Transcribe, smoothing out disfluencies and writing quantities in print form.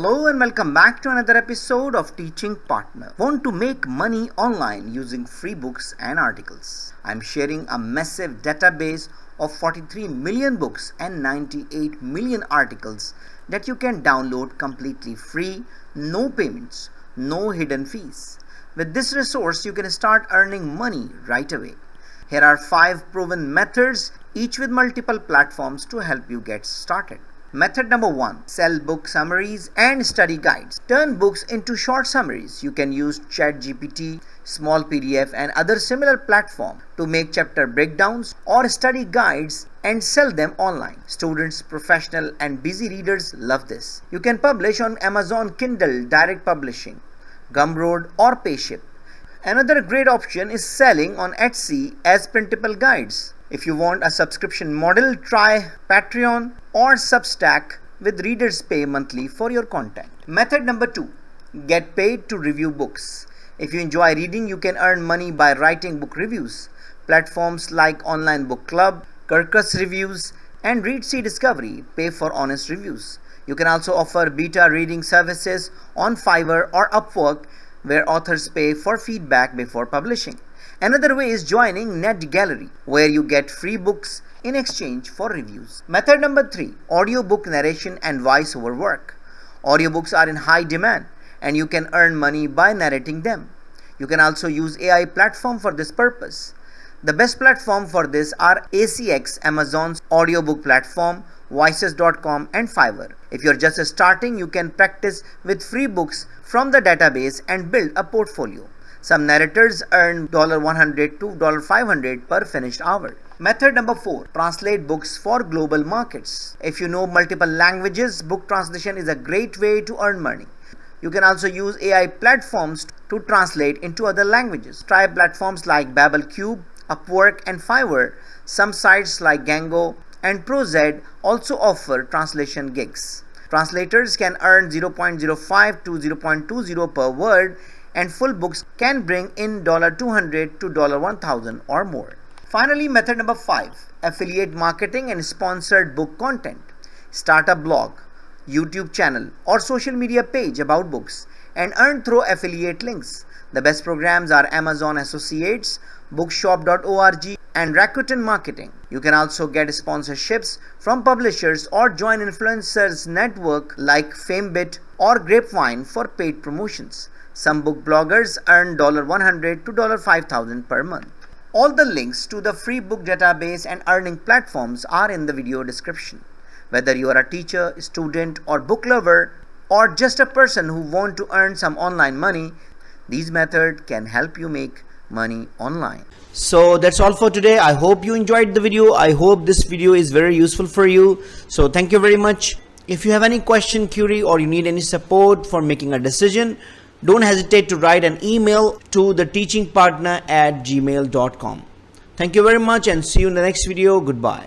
Hello and welcome back to another episode of Teaching Partner. Want to make money online using free books and articles? I'm sharing a massive database of 43 million books and 98 million articles that you can download completely free, no payments, no hidden fees. With this resource, you can start earning money right away. Here are 5 proven methods, each with multiple platforms to help you get started. Method number 1. Sell book summaries and study guides. Turn books into short summaries. You can use ChatGPT, small PDF and other similar platforms to make chapter breakdowns or study guides and sell them online. Students, professional and busy readers love this. You can publish on Amazon Kindle Direct Publishing, Gumroad or Payship. Another great option is selling on Etsy as printable guides. If you want a subscription model, try Patreon or Substack with readers pay monthly for your content. Method number 2. Get paid to review books. If you enjoy reading, you can earn money by writing book reviews. Platforms like Online Book Club, Kirkus Reviews and Read See Discovery pay for honest reviews. You can also offer beta reading services on Fiverr or Upwork where authors pay for feedback before publishing. Another way is joining Net Gallery, where you get free books in exchange for reviews. Method number 3. Audiobook narration and voiceover work. Audiobooks are in high demand and you can earn money by narrating them. You can also use AI platform for this purpose. The best platform for this are ACX, Amazon's audiobook platform, voices.com and Fiverr. If you're just starting, you can practice with free books from the database and build a portfolio. Some narrators earn $100 to $500 per finished hour. Method number 4. Translate books for global markets. If you know multiple languages, book translation is a great way to earn money. You can also use AI platforms to translate into other languages. Try platforms like BabelCube, Upwork and Fiverr. Some sites like Gango and ProZ also offer translation gigs. Translators can earn 0.05 to 0.20 per word and full books can bring in $200 to $1,000 or more. Finally, method number 5. Affiliate marketing and sponsored book content. Start a blog, YouTube channel or social media page about books and earn through affiliate links. The best programs are Amazon Associates, bookshop.org and Rakuten Marketing. You can also get sponsorships from publishers or join influencers network like FameBit or Grapevine for paid promotions. Some book bloggers earn $100 to $5,000 per month. All the links to the free book database and earning platforms are in the video description. Whether you are a teacher, student or book lover or just a person who wants to earn some online money, these methods can help you make money online. So that's all for today. I hope you enjoyed the video. I hope this video is very useful for you. So thank you very much. If you have any question, query or you need any support for making a decision, don't hesitate to write an email to theteachingpartner@gmail.com. Thank you very much and see you in the next video. Goodbye.